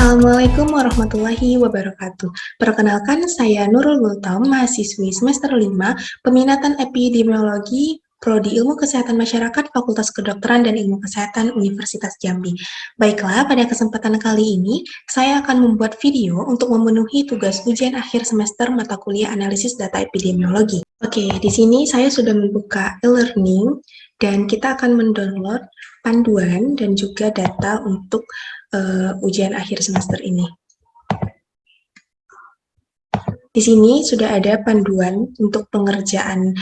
Assalamualaikum warahmatullahi wabarakatuh. Perkenalkan, saya Nurul Gultom, mahasiswi semester 5, peminatan epidemiologi, Prodi Ilmu Kesehatan Masyarakat, Fakultas Kedokteran dan Ilmu Kesehatan Universitas Jambi. Baiklah, pada kesempatan kali ini, saya akan membuat video untuk memenuhi tugas ujian akhir semester mata kuliah analisis data epidemiologi. Oke, di sini saya sudah membuka e-learning, dan kita akan mendownload panduan dan juga data untuk ujian akhir semester ini. Di sini sudah ada panduan untuk pengerjaan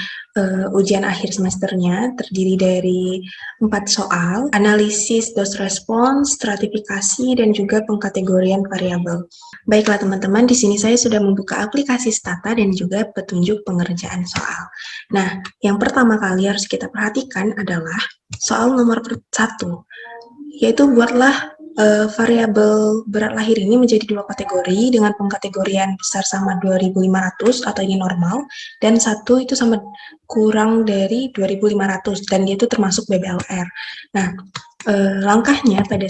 ujian akhir semesternya, terdiri dari 4 soal, analisis dose response, stratifikasi, dan juga pengkategorian variabel. Baiklah teman-teman, di sini saya sudah membuka aplikasi Stata dan juga petunjuk pengerjaan soal. Nah, yang pertama kali harus kita perhatikan adalah soal nomor 1, yaitu buatlah variabel berat lahir ini menjadi 2 kategori dengan pengkategorian besar sama 2.500 atau ini normal, dan 1 itu sama kurang dari 2.500 dan dia itu termasuk BBLR. Nah, langkah pada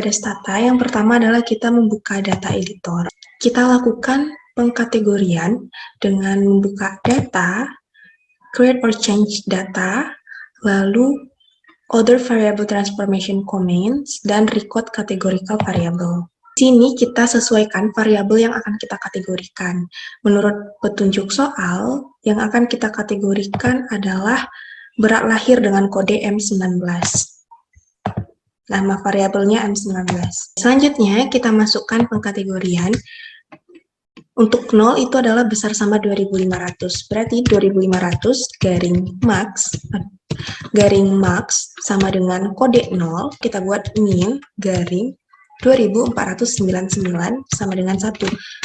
Stata yang pertama adalah kita membuka data editor. Kita lakukan pengkategorian dengan membuka data, create or change data, lalu other variable transformation comments, dan record categorical variable. Di sini kita sesuaikan variabel yang akan kita kategorikan. Menurut petunjuk soal, yang akan kita kategorikan adalah berat lahir dengan kode M19. Nama variabelnya M19. Selanjutnya, kita masukkan pengkategorian. Untuk 0 itu adalah besar sama 2.500. Berarti 2.500 garing max sama dengan kode 0, kita buat min garing 2499 sama dengan 1.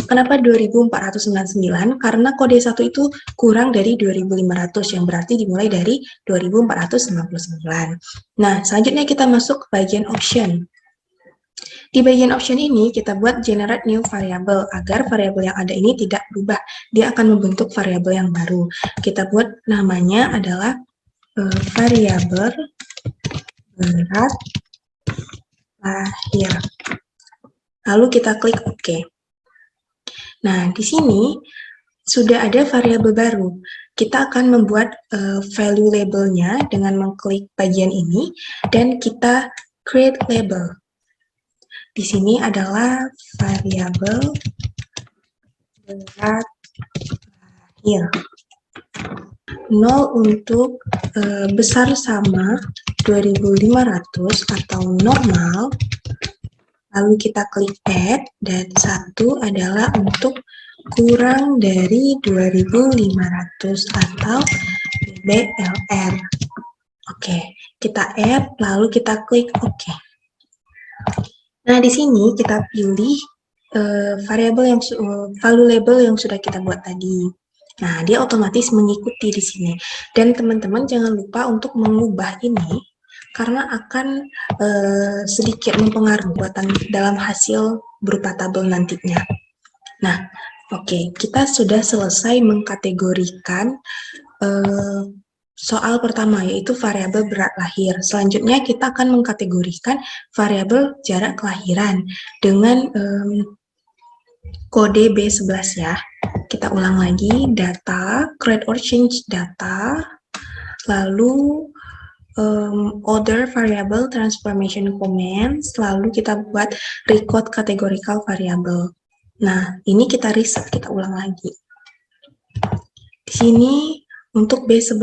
Kenapa 2499? Karena kode 1 itu kurang dari 2500, yang berarti dimulai dari 2499. Nah, selanjutnya kita masuk ke bagian option. Di bagian option ini, kita buat generate new variable, agar variabel yang ada ini tidak berubah. Dia akan membentuk variabel yang baru. Kita buat namanya adalah variabel berat lahir. Lalu kita klik OK. Nah, di sini sudah ada variabel baru. Kita akan membuat value labelnya dengan mengklik bagian ini, dan kita create label. Di sini adalah variabel berat lahir. 0 untuk besar sama 2.500 atau normal, lalu kita klik add, dan 1 adalah untuk kurang dari 2.500 atau BBLR. Oke, kita add, lalu kita klik OK. Nah, di sini kita pilih variabel yang value label yang sudah kita buat tadi. Nah, dia otomatis mengikuti di sini. Dan teman-teman jangan lupa untuk mengubah ini, karena akan sedikit mempengaruhi buatan dalam hasil berupa tabel nantinya. Nah, oke, kita sudah selesai mengkategorikan soal pertama, yaitu variabel berat lahir. Selanjutnya kita akan mengkategorikan variabel jarak kelahiran dengan kode B11 ya. Kita ulang lagi, data, create or change data, lalu other variable transformation comments, lalu kita buat record categorical variable. Nah, ini kita reset, kita ulang lagi. Di sini untuk B11.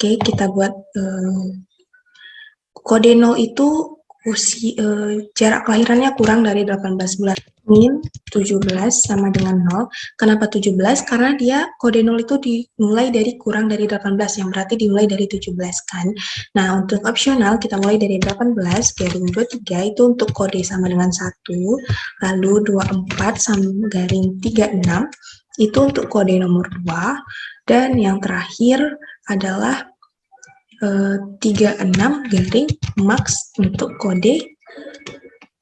Oke, kita buat kode 0 itu jarak kelahirannya kurang dari 18 bulan. Min 17 sama dengan 0. Kenapa 17? Karena dia kode 0 itu dimulai dari kurang dari 18, yang berarti dimulai dari 17 kan. Nah, untuk opsional kita mulai dari 18 garing 23 itu untuk kode sama dengan 1, lalu 24 sama garing 36 itu untuk kode nomor 2, dan yang terakhir adalah 36 garing max untuk kode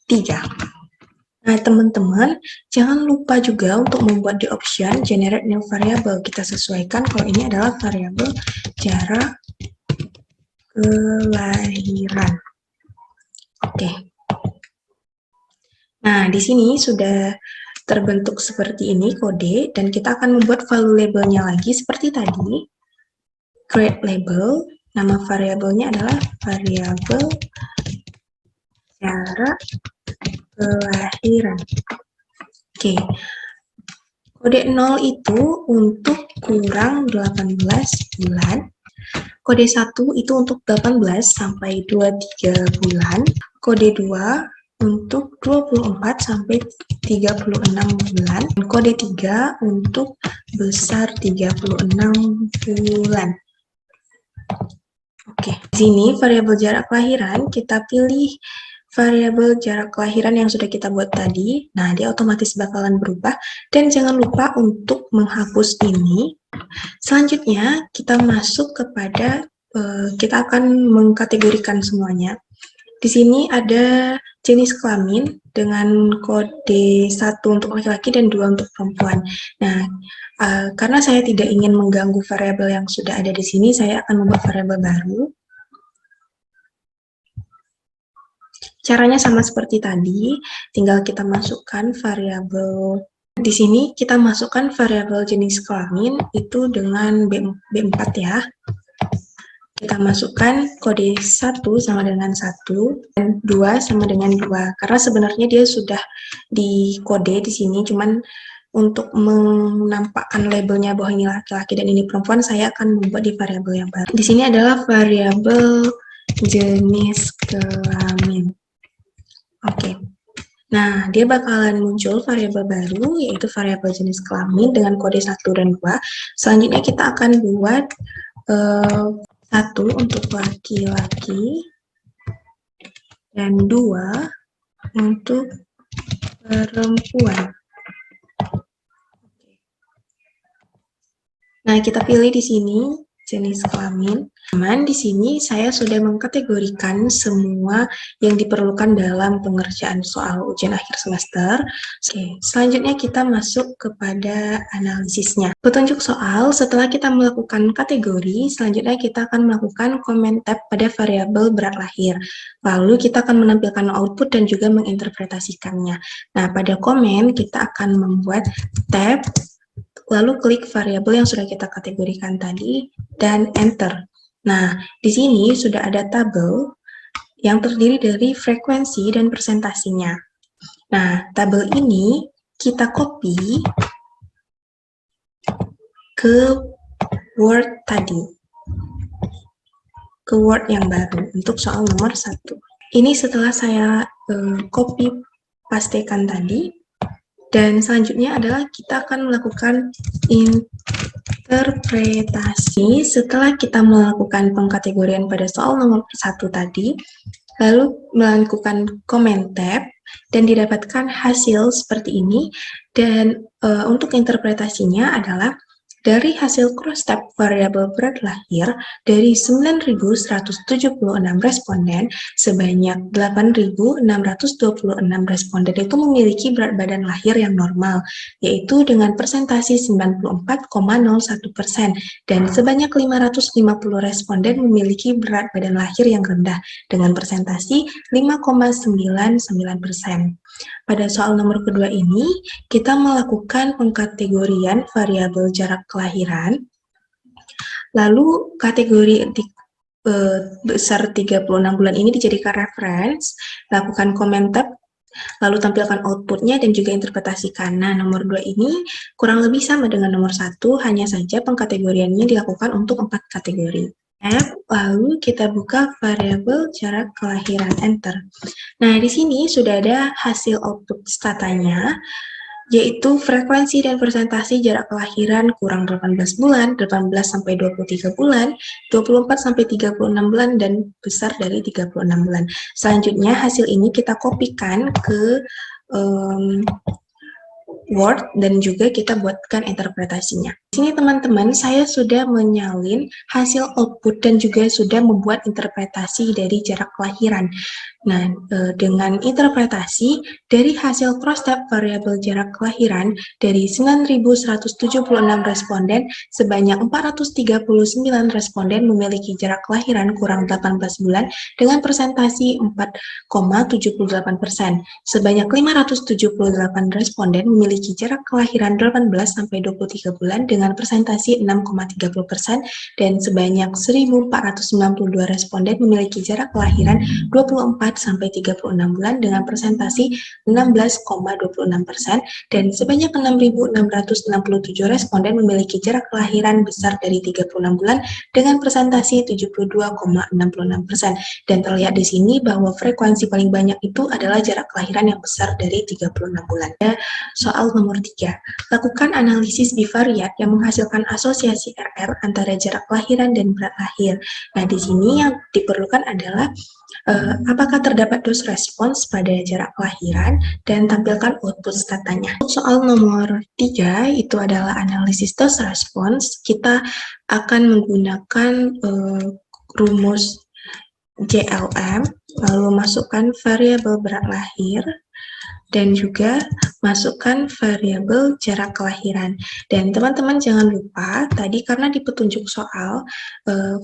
3. Nah, teman-teman, jangan lupa juga untuk membuat di option generate new variable. Kita sesuaikan kalau ini adalah variabel jarak kelahiran. Oke. Nah, di sini sudah terbentuk seperti ini kode, dan kita akan membuat value labelnya lagi seperti tadi. Create label, nama variabelnya adalah variabel jarak kelahiran. Oke. Kode 0 itu untuk kurang 18 bulan. Kode 1 itu untuk 18 sampai 23 bulan. Kode 2 untuk 24 sampai 36 bulan. Kode 3 untuk besar 36 bulan. Oke, di sini variabel jarak kelahiran, kita pilih variabel jarak kelahiran yang sudah kita buat tadi. Nah, dia otomatis bakalan berubah, dan jangan lupa untuk menghapus ini. Selanjutnya, kita masuk kepada, kita akan mengkategorikan semuanya. Di sini ada jenis kelamin dengan kode 1 untuk laki-laki dan 2 untuk perempuan. Nah, karena saya tidak ingin mengganggu variabel yang sudah ada di sini, saya akan membuat variabel baru. Caranya sama seperti tadi, tinggal kita masukkan variabel. Di sini kita masukkan variabel jenis kelamin itu dengan B4 ya. Kita masukkan kode 1 sama dengan 1 dan 2 sama dengan 2. Karena sebenarnya dia sudah di kode di sini, cuman untuk menampakkan labelnya bahwa ini laki-laki dan ini perempuan, saya akan membuat di variabel yang baru. Di sini adalah variabel jenis kelamin. Oke. Nah, dia bakalan muncul variabel baru, yaitu variabel jenis kelamin dengan kode 1 dan 2. Selanjutnya kita akan buat 1 untuk laki-laki dan 2 untuk perempuan. Nah, kita pilih di sini jenis kelamin. Di sini saya sudah mengkategorikan semua yang diperlukan dalam pengerjaan soal ujian akhir semester. Oke, selanjutnya kita masuk kepada analisisnya. Petunjuk soal, setelah kita melakukan kategori, selanjutnya kita akan melakukan comment tab pada variabel berat lahir. Lalu kita akan menampilkan output dan juga menginterpretasikannya. Nah, pada komen kita akan membuat tab, lalu klik variabel yang sudah kita kategorikan tadi, dan enter. Nah, di sini sudah ada tabel yang terdiri dari frekuensi dan presentasinya. Nah, tabel ini kita copy ke Word tadi, ke Word yang baru untuk soal nomor 1. Ini setelah saya copy pastekan tadi. Dan selanjutnya adalah kita akan melakukan interpretasi setelah kita melakukan pengkategorian pada soal nomor 1 tadi, lalu melakukan comment tab, dan didapatkan hasil seperti ini. Dan untuk interpretasinya adalah dari hasil cross-tab variabel berat lahir dari 9.176 responden, sebanyak 8.626 responden itu memiliki berat badan lahir yang normal, yaitu dengan persentasi 94,01%, dan sebanyak 550 responden memiliki berat badan lahir yang rendah dengan persentasi 5,99%. Pada soal nomor kedua ini, kita melakukan pengkategorian variabel jarak kelahiran, lalu kategori besar 36 bulan ini dijadikan reference, lakukan comment tab, lalu tampilkan outputnya dan juga interpretasikan. Nah, nomor 2 ini kurang lebih sama dengan nomor 1, hanya saja pengkategoriannya dilakukan untuk 4 kategori. Lalu kita buka variabel jarak kelahiran, enter. Nah, di sini sudah ada hasil output statanya, yaitu frekuensi dan presentasi jarak kelahiran kurang 18 bulan, 18 sampai 23 bulan, 24 sampai 36 bulan, dan besar dari 36 bulan. Selanjutnya hasil ini kita kopikan ke Word dan juga kita buatkan interpretasinya. Di sini teman-teman, saya sudah menyalin hasil output dan juga sudah membuat interpretasi dari jarak kelahiran. Nah, dengan interpretasi dari hasil cross-tab variabel jarak kelahiran dari 9.176 responden, sebanyak 439 responden memiliki jarak kelahiran kurang 18 bulan dengan persentasi 4,78%. Sebanyak 578 responden memiliki jarak kelahiran 18-23 bulan dengan persentasi 6,30%, dan sebanyak 1.492 responden memiliki jarak kelahiran 24-36 bulan dengan persentasi 16,26%, dan sebanyak 6.667 responden memiliki jarak kelahiran besar dari 36 bulan dengan persentasi 72,66%. Dan terlihat di sini bahwa frekuensi paling banyak itu adalah jarak kelahiran yang besar dari 36 bulan. Soal nomor 3. Lakukan analisis bivariat yang menghasilkan asosiasi RR antara jarak kelahiran dan berat lahir. Nah, di sini yang diperlukan adalah apakah terdapat dose respons pada jarak kelahiran dan tampilkan output statanya. Soal nomor 3 itu adalah analisis dose respons. Kita akan menggunakan rumus JLM, lalu masukkan variabel berat lahir, dan juga masukkan variabel jarak kelahiran. Dan teman-teman jangan lupa, tadi karena di petunjuk soal,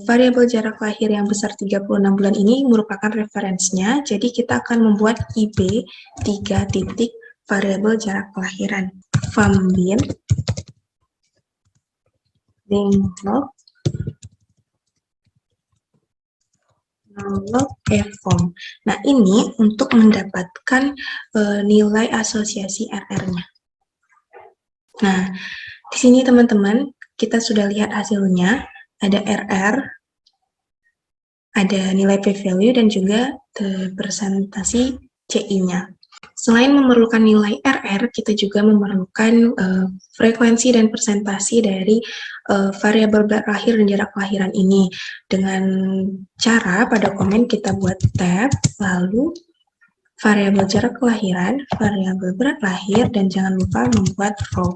variabel jarak lahir yang besar 36 bulan ini merupakan referensinya, jadi kita akan membuat IB 3 titik variabel jarak kelahiran. Fambin, linglog, log form. Nah, ini untuk mendapatkan nilai asosiasi RR-nya. Nah, di sini teman-teman, kita sudah lihat hasilnya, ada RR, ada nilai p-value, dan juga presentasi CI-nya. Selain memerlukan nilai RR, kita juga memerlukan frekuensi dan presentasi dari variabel berat lahir dan jarak kelahiran ini. Dengan cara pada komen kita buat tab, lalu variabel jarak kelahiran, variabel berat lahir, dan jangan lupa membuat row.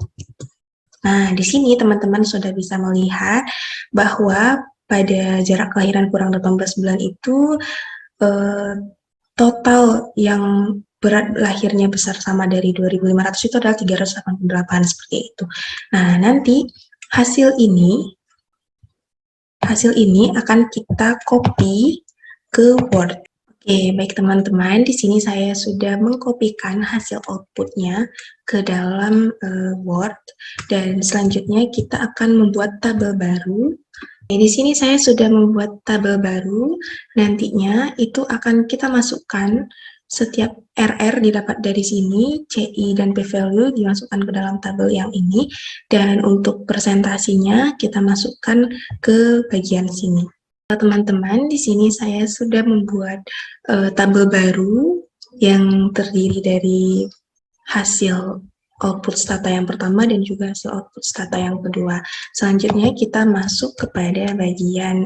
Nah, di sini teman-teman sudah bisa melihat bahwa pada jarak kelahiran kurang 18 bulan itu total yang berat lahirnya besar sama dari 2.500 itu adalah 388, seperti itu. Nah, nanti hasil ini akan kita copy ke Word. Oke, baik teman-teman, di sini saya sudah mengkopikan hasil outputnya ke dalam Word, dan selanjutnya kita akan membuat tabel baru. Di sini saya sudah membuat tabel baru, nantinya itu akan kita masukkan setiap RR didapat dari sini, CI dan p-value dimasukkan ke dalam tabel yang ini, dan untuk presentasinya kita masukkan ke bagian sini. Teman-teman, di sini saya sudah membuat tabel baru yang terdiri dari hasil output stata yang pertama dan juga hasil output stata yang kedua. Selanjutnya kita masuk kepada bagian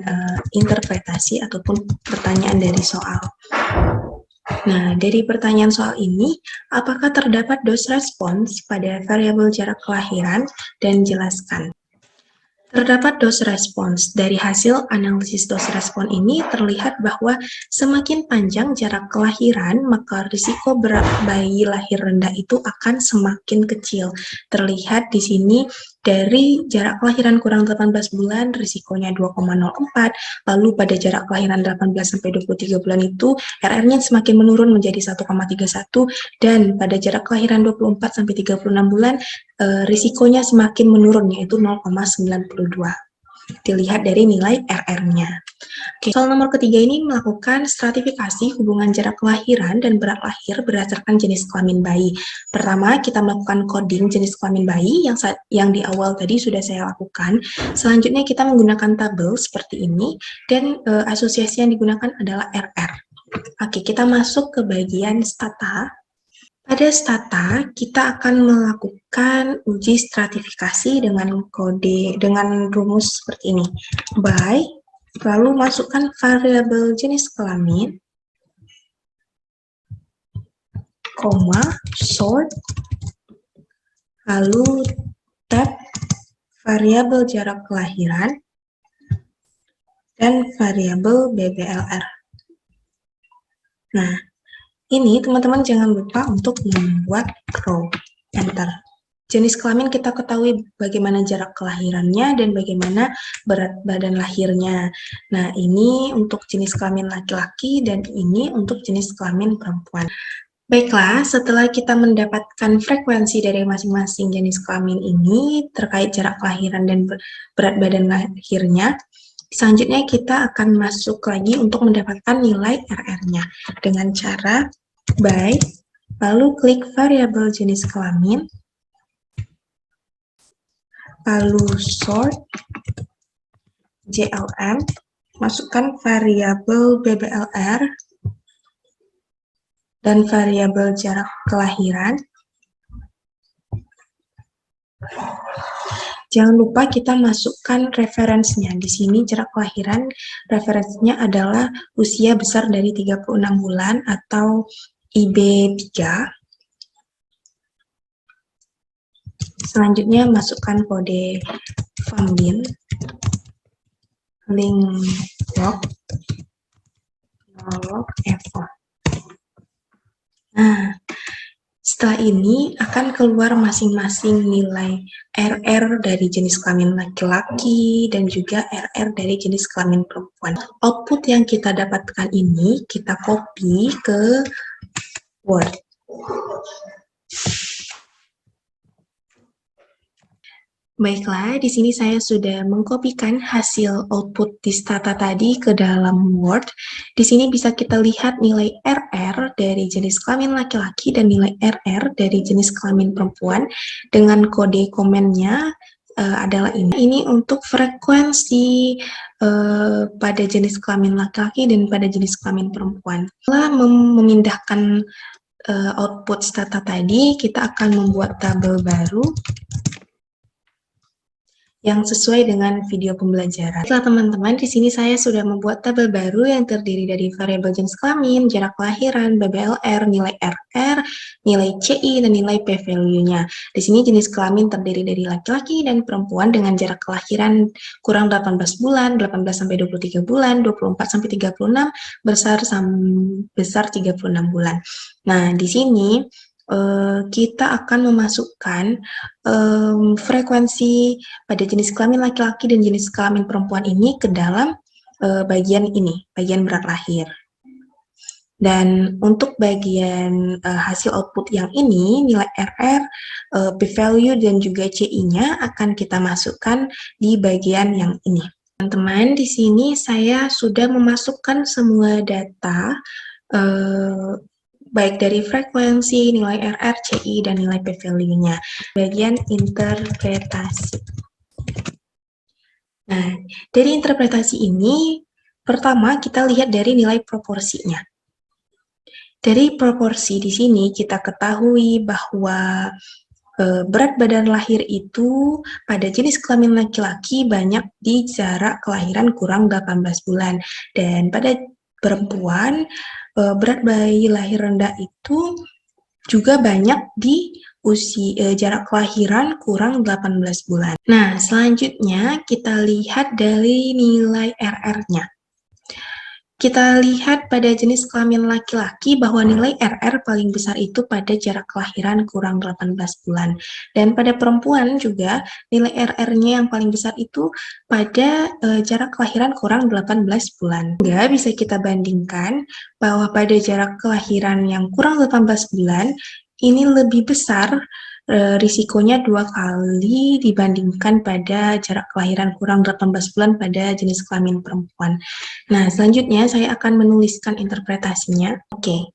interpretasi ataupun pertanyaan dari soal. Nah, dari pertanyaan soal ini, apakah terdapat dose respons pada variabel jarak kelahiran, dan jelaskan. Terdapat dose respons. Dari hasil analisis dose respons ini terlihat bahwa semakin panjang jarak kelahiran, maka risiko berat bayi lahir rendah itu akan semakin kecil. Terlihat di sini dari jarak kelahiran kurang 18 bulan, risikonya 2,04, lalu pada jarak kelahiran 18-23 bulan itu, RR-nya semakin menurun menjadi 1,31, dan pada jarak kelahiran 24-36 bulan, risikonya semakin menurun, yaitu 0,92. Dilihat dari nilai RR-nya. Oke, soal nomor ketiga ini melakukan stratifikasi hubungan jarak kelahiran dan berat lahir berdasarkan jenis kelamin bayi. Pertama, kita melakukan coding jenis kelamin bayi yang di awal tadi sudah saya lakukan. Selanjutnya kita menggunakan tabel seperti ini, dan asosiasi yang digunakan adalah RR. Oke, kita masuk ke bagian stata. Pada stata, kita akan melakukan uji stratifikasi dengan rumus seperti ini. By, lalu masukkan variabel jenis kelamin, koma, sort, lalu tab variabel jarak kelahiran, dan variabel BBLR. Nah, ini teman-teman jangan lupa untuk membuat row. Enter. Jenis kelamin kita ketahui bagaimana jarak kelahirannya dan bagaimana berat badan lahirnya. Nah, ini untuk jenis kelamin laki-laki dan ini untuk jenis kelamin perempuan. Baiklah, setelah kita mendapatkan frekuensi dari masing-masing jenis kelamin ini terkait jarak kelahiran dan berat badan lahirnya, selanjutnya kita akan masuk lagi untuk mendapatkan nilai RR-nya dengan cara by, lalu klik variabel jenis kelamin, lalu sort, JLM, masukkan variabel BBLR, dan variabel jarak kelahiran. Jangan lupa kita masukkan referensinya. Di sini jarak kelahiran, referensinya adalah usia besar dari 36 bulan atau IB3. Selanjutnya masukkan kode FAMBIN, link log, effort. Nah, setelah ini akan keluar masing-masing nilai RR dari jenis kelamin laki-laki dan juga RR dari jenis kelamin perempuan. Output yang kita dapatkan ini kita copy ke Word. Baiklah, di sini saya sudah mengkopikan hasil output Distata tadi ke dalam Word. Di sini bisa kita lihat nilai RR dari jenis kelamin laki-laki dan nilai RR dari jenis kelamin perempuan dengan kode komennya adalah ini. Ini untuk frekuensi pada jenis kelamin laki-laki dan pada jenis kelamin perempuan. Setelah memindahkan output Stata tadi, kita akan membuat tabel baru yang sesuai dengan video pembelajaran. Setelah teman-teman, di sini saya sudah membuat tabel baru yang terdiri dari variabel jenis kelamin, jarak kelahiran, BBLR, nilai RR, nilai CI, dan nilai P-value-nya. Di sini jenis kelamin terdiri dari laki-laki dan perempuan dengan jarak kelahiran kurang 18 bulan, 18 sampai 23 bulan, 24 sampai 36, besar 36 bulan. Nah, di sini kita akan memasukkan frekuensi pada jenis kelamin laki-laki dan jenis kelamin perempuan ini ke dalam bagian ini, bagian berat lahir. Dan untuk bagian hasil output yang ini, nilai RR, P-value, dan juga CI-nya akan kita masukkan di bagian yang ini. Teman-teman, di sini saya sudah memasukkan semua data baik dari frekuensi, nilai RR, CI, dan nilai P-value-nya. Bagian interpretasi. Nah, dari interpretasi ini, pertama kita lihat dari nilai proporsinya. Dari proporsi di sini kita ketahui bahwa berat badan lahir itu pada jenis kelamin laki-laki banyak di jarak kelahiran kurang 18 bulan. Dan pada perempuan, berat bayi lahir rendah itu juga banyak di usia jarak kelahiran kurang 18 bulan. Nah, selanjutnya kita lihat dari nilai RR-nya. Kita lihat pada jenis kelamin laki-laki bahwa nilai RR paling besar itu pada jarak kelahiran kurang 18 bulan. Dan pada perempuan juga nilai RR-nya yang paling besar itu pada jarak kelahiran kurang 18 bulan. Ya, bisa kita bandingkan bahwa pada jarak kelahiran yang kurang 18 bulan, ini lebih besar risikonya 2 kali dibandingkan pada jarak kelahiran kurang 18 bulan pada jenis kelamin perempuan. Nah, selanjutnya saya akan menuliskan interpretasinya. Oke,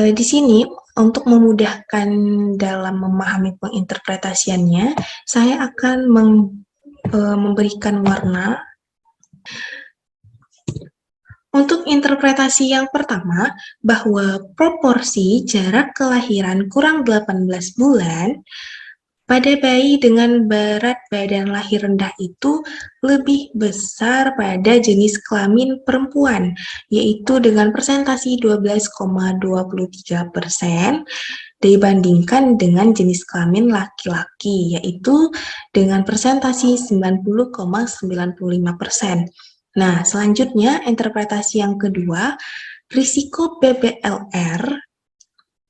di sini untuk memudahkan dalam memahami penginterpretasiannya, saya akan memberikan warna. Untuk interpretasi yang pertama, bahwa proporsi jarak kelahiran kurang 18 bulan pada bayi dengan berat badan lahir rendah itu lebih besar pada jenis kelamin perempuan, yaitu dengan persentasi 12,23%, dibandingkan dengan jenis kelamin laki-laki, yaitu dengan persentasi 90,95%. Nah, selanjutnya interpretasi yang kedua, risiko PBLR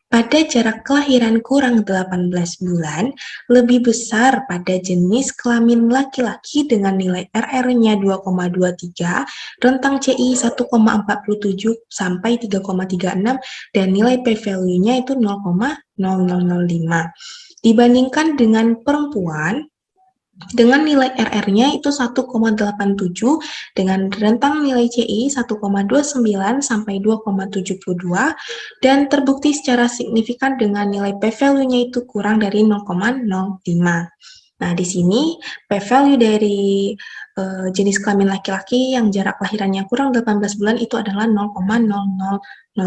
pada jarak kelahiran kurang 18 bulan lebih besar pada jenis kelamin laki-laki dengan nilai RR-nya 2,23, rentang CI 1,47 sampai 3,36 dan nilai p-value-nya itu 0,0005. Dibandingkan dengan perempuan dengan nilai RR-nya itu 1,87 dengan rentang nilai CI 1,29 sampai 2,72 dan terbukti secara signifikan dengan nilai p-value-nya itu kurang dari 0,05. Nah, di sini p-value dari jenis kelamin laki-laki yang jarak kelahirannya kurang 18 bulan itu adalah 0,0005.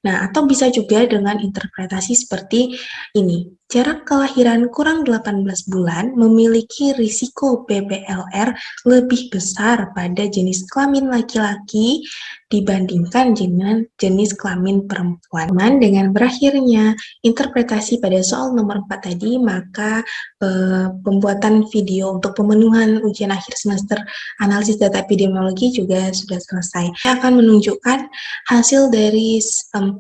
Nah, atau bisa juga dengan interpretasi seperti ini. Jarak kelahiran kurang 18 bulan memiliki risiko PBLR lebih besar pada jenis kelamin laki-laki dibandingkan dengan jenis kelamin perempuan. Dengan berakhirnya interpretasi pada soal nomor 4 tadi, maka pembuatan video untuk pemenuhan ujian akhir semester analisis data epidemiologi juga sudah selesai. Saya akan menunjukkan hasil dari 4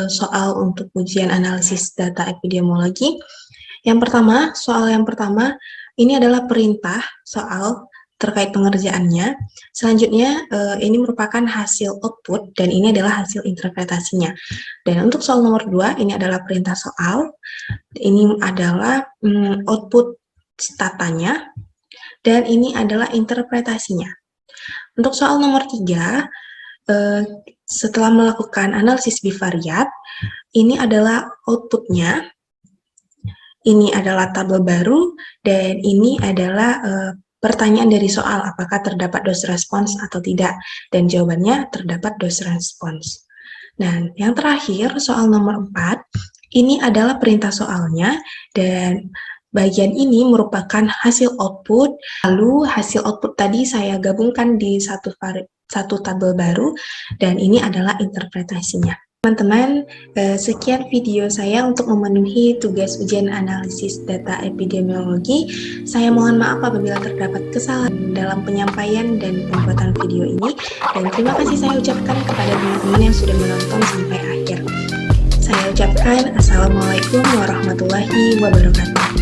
soal untuk ujian analisis data epidemiologi. Soal yang pertama, ini adalah perintah soal terkait pengerjaannya. Selanjutnya, ini merupakan hasil output, dan ini adalah hasil interpretasinya. Dan untuk soal nomor 2, ini adalah perintah soal, ini adalah output statanya, dan ini adalah interpretasinya. Untuk soal nomor 3, setelah melakukan analisis bivariat, ini adalah outputnya, ini adalah tabel baru, dan ini adalah pertanyaan dari soal, apakah terdapat dose respons atau tidak, dan jawabannya terdapat dose respons. Dan yang terakhir, soal nomor 4, ini adalah perintah soalnya, dan bagian ini merupakan hasil output, lalu hasil output tadi saya gabungkan di satu tabel baru, dan ini adalah interpretasinya. Teman-teman, sekian video saya untuk memenuhi tugas ujian analisis data epidemiologi. Saya mohon maaf apabila terdapat kesalahan dalam penyampaian dan pembuatan video ini, dan terima kasih saya ucapkan kepada teman-teman yang sudah menonton sampai akhir. Saya ucapkan Assalamualaikum warahmatullahi wabarakatuh.